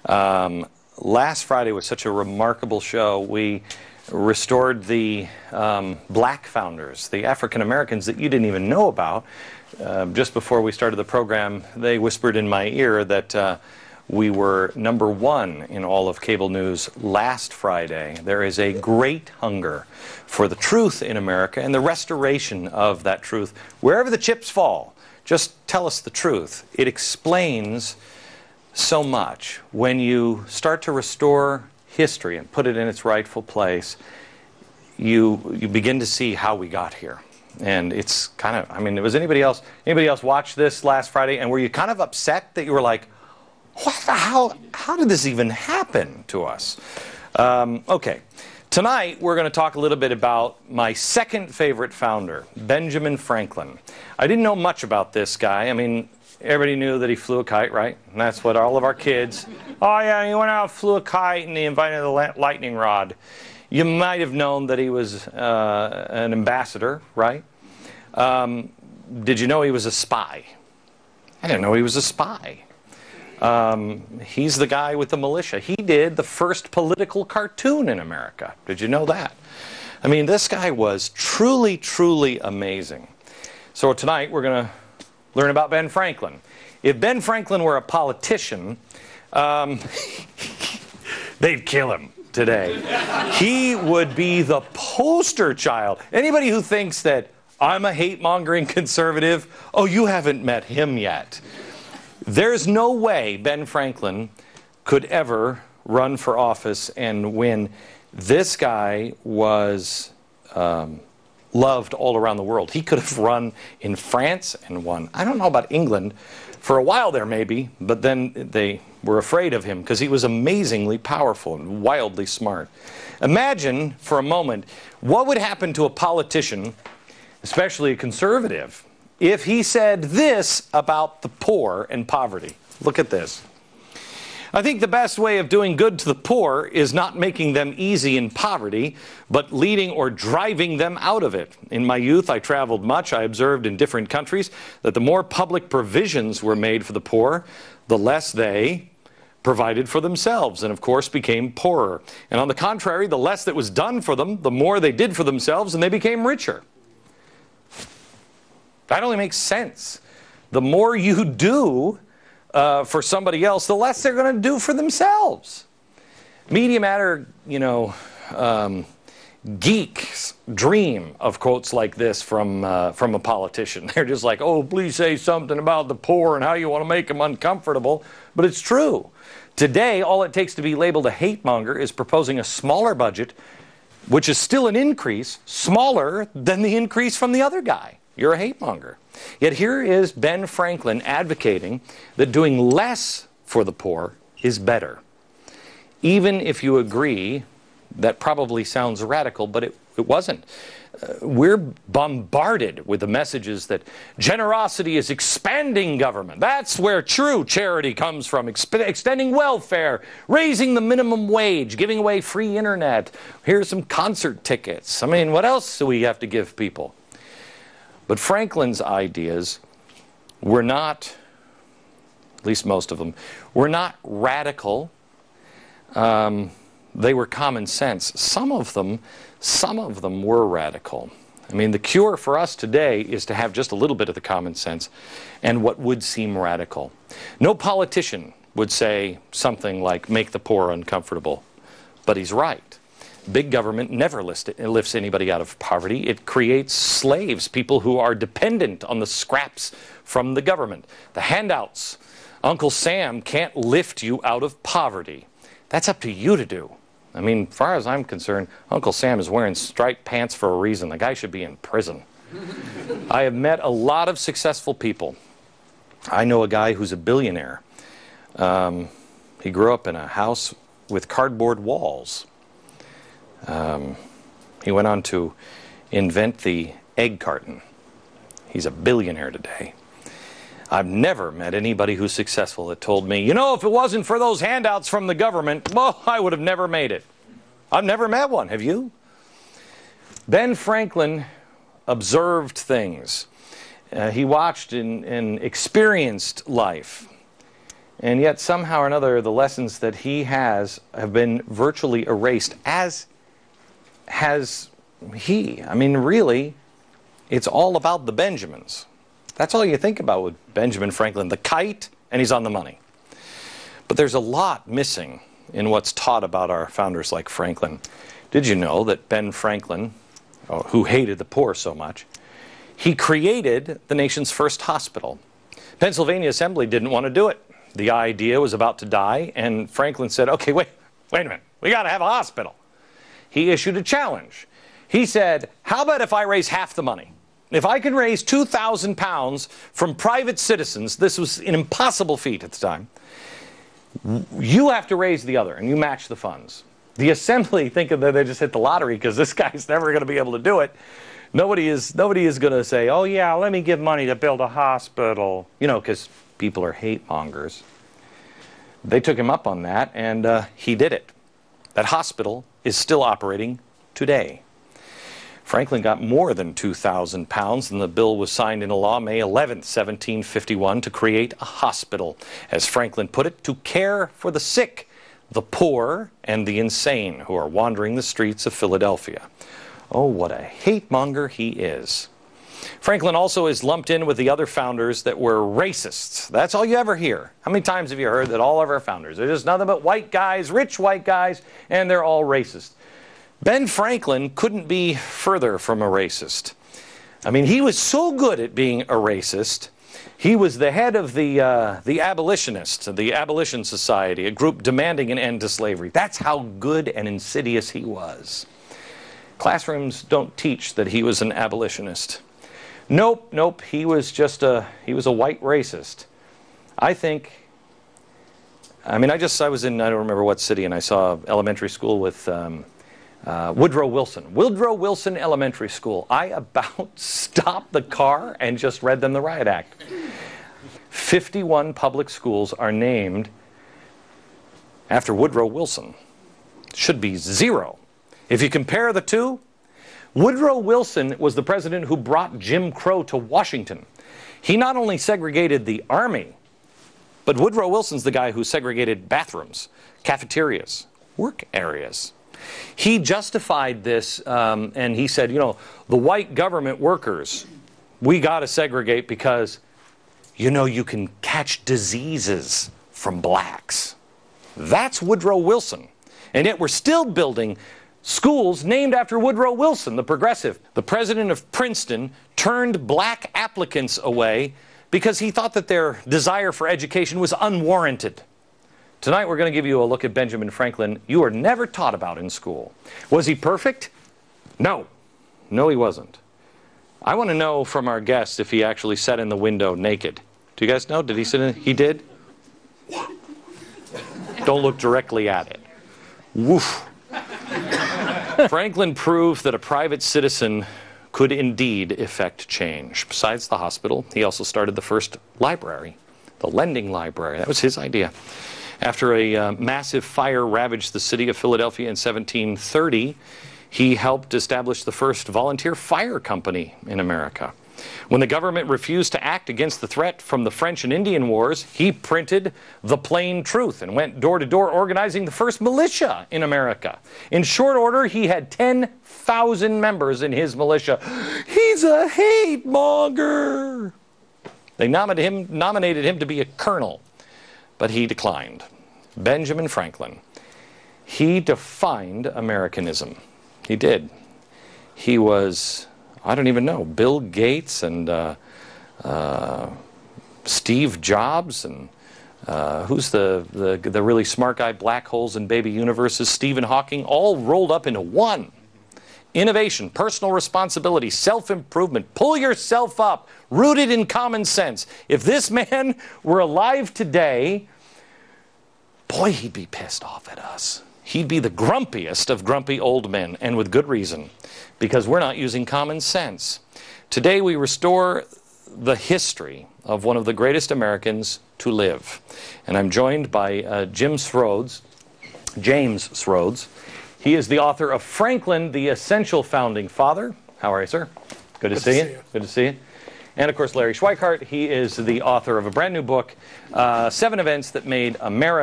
Last Friday was such a remarkable show. We restored the black founders, the African Americans that you didn't even know about. Just before we started the program, they whispered in my ear that we were #1 in all of cable news last Friday. There is a great hunger for the truth in America and the restoration of that truth. Wherever the chips fall, just tell us the truth. It explains so much. When you start to restore history and put it in its rightful place, you begin to see how we got here. And it's kind of, I mean, was anybody else watch this last Friday, and were you kind of upset that you were like, what the hell, how did this even happen to us? Okay, tonight we're going to talk a little bit about my second favorite founder, Benjamin Franklin. I didn't know much about this guy. I mean, everybody knew that he flew a kite, right? And that's what all of our kids, oh yeah, he went out, flew a kite, and he invented the lightning rod. You might have known that he was an ambassador, right? Did you know he was a spy? I didn't know he was a spy. He's the guy with the militia. He did the first political cartoon in America. Did you know that? I mean, this guy was truly, truly amazing. So tonight we're going to learn about Ben Franklin. If Ben Franklin were a politician, they'd kill him today. He would be the poster child. Anybody who thinks that I'm a hate-mongering conservative, oh, you haven't met him yet. There's no way Ben Franklin could ever run for office and win. This guy was loved all around the world. He could have run in France and won. I don't know about England. For a while there, maybe, but then they were afraid of him because he was amazingly powerful and wildly smart. Imagine for a moment what would happen to a politician, especially a conservative, if he said this about the poor and poverty. Look at this. I think the best way of doing good to the poor is not making them easy in poverty, but leading or driving them out of it. In my youth, I traveled much. I observed in different countries that the more public provisions were made for the poor, the less they provided for themselves and, of course, became poorer. And on the contrary, the less that was done for them, the more they did for themselves, and they became richer. That only makes sense. The more you do for somebody else, the less they're going to do for themselves. Media matter, you know, geeks dream of quotes like this from a politician. They're just like, oh, please say something about the poor and how you want to make them uncomfortable. But it's true. Today, all it takes to be labeled a hate monger is proposing a smaller budget, which is still an increase, smaller than the increase from the other guy. You're a hate monger. Yet here is Ben Franklin advocating that doing less for the poor is better. Even if you agree, that probably sounds radical, but it wasn't. We're bombarded with the messages that generosity is expanding government. That's where true charity comes from. Extending welfare, raising the minimum wage, giving away free internet. Here's some concert tickets. I mean, what else do we have to give people? But Franklin's ideas were not, at least most of them, were not radical. They were common sense. Some of them were radical. I mean, the cure for us today is to have just a little bit of the common sense and what would seem radical. No politician would say something like, make the poor uncomfortable. But he's right. Big government never lifts anybody out of poverty. It creates slaves, people who are dependent on the scraps from the government. The handouts. Uncle Sam can't lift you out of poverty. That's up to you to do. I mean, as far as I'm concerned, Uncle Sam is wearing striped pants for a reason. The guy should be in prison. I have met a lot of successful people. I know a guy who's a billionaire. He grew up in a house with cardboard walls. He went on to invent the egg carton. He's a billionaire today. I've never met anybody who's successful that told me, you know, if it wasn't for those handouts from the government, well, I would have never made it. I've never met one. Have you? Ben Franklin observed things. He watched and experienced life. And yet somehow or another the lessons that he has have been virtually erased, as has he. I mean, really, it's all about the Benjamins. That's all you think about with Benjamin Franklin, the kite, and he's on the money. But there's a lot missing in what's taught about our founders like Franklin. Did you know that Ben Franklin, who hated the poor so much, he created the nation's first hospital? Pennsylvania Assembly didn't want to do it. The idea was about to die, and Franklin said, okay, wait a minute, we got to have a hospital. He issued a challenge. He said, how about if I raise half the money? If I can raise 2,000 pounds from private citizens, this was an impossible feat at the time, you have to raise the other, and you match the funds. The Assembly think that they just hit the lottery because this guy's never going to be able to do it. Nobody is going to say, oh yeah, let me give money to build a hospital. You know, because people are hate mongers. They took him up on that, and he did it. That hospital is still operating today. Franklin got more than 2,000 pounds, and the bill was signed into law May 11th, 1751, to create a hospital, as Franklin put it, to care for the sick, the poor, and the insane who are wandering the streets of Philadelphia. Oh, what a hate monger he is. Franklin also is lumped in with the other founders that were racists. That's all you ever hear. How many times have you heard that all of our founders are just nothing but white guys, rich white guys, and they're all racist? Ben Franklin couldn't be further from a racist. I mean, he was so good at being a racist. He was the head of the abolitionists, the Abolition Society, a group demanding an end to slavery. That's how good and insidious he was. Classrooms don't teach that he was an abolitionist. Nope, he was just a white racist. I was in, I don't remember what city, and I saw elementary school with Woodrow Wilson. Woodrow Wilson Elementary School. I about stopped the car and just read them the riot act. 51 public schools are named after Woodrow Wilson. Should be 0. If you compare the two, Woodrow Wilson was the president who brought Jim Crow to Washington. He not only segregated the army, but Woodrow Wilson's the guy who segregated bathrooms, cafeterias, work areas. He justified this, and he said, you know, the white government workers, we got to segregate because, you know, you can catch diseases from blacks. That's Woodrow Wilson. And yet we're still building schools named after Woodrow Wilson, the progressive. The president of Princeton turned black applicants away because he thought that their desire for education was unwarranted. Tonight we're going to give you a look at Benjamin Franklin you were never taught about in school. Was he perfect? No. No, he wasn't. I want to know from our guest if he actually sat in the window naked. Do you guys know? Did he sit in? He did? Don't look directly at it. Woof. Franklin proved that a private citizen could indeed effect change. Besides the hospital, he also started the first library, the lending library. That was his idea. After a massive fire ravaged the city of Philadelphia in 1730, he helped establish the first volunteer fire company in America. When the government refused to act against the threat from the French and Indian Wars, he printed The Plain Truth and went door to door organizing the first militia in America. In short order, he had 10,000 members in his militia. He's a hate monger. They nominated him to be a colonel, but he declined. Benjamin Franklin. He defined Americanism. He did. He was, I don't even know, Bill Gates and Steve Jobs and who's the really smart guy, black holes and baby universes, Stephen Hawking, all rolled up into one. Innovation, personal responsibility, self-improvement, pull yourself up, rooted in common sense. If this man were alive today, boy, he'd be pissed off at us. He'd be the grumpiest of grumpy old men, and with good reason, because we're not using common sense. Today we restore the history of one of the greatest Americans to live. And I'm joined by James Sroads. He is the author of Franklin, the Essential Founding Father. How are you, sir? Good to see you. Good to see you. And of course, Larry Schweikart, he is the author of a brand new book, 7 Events That Made America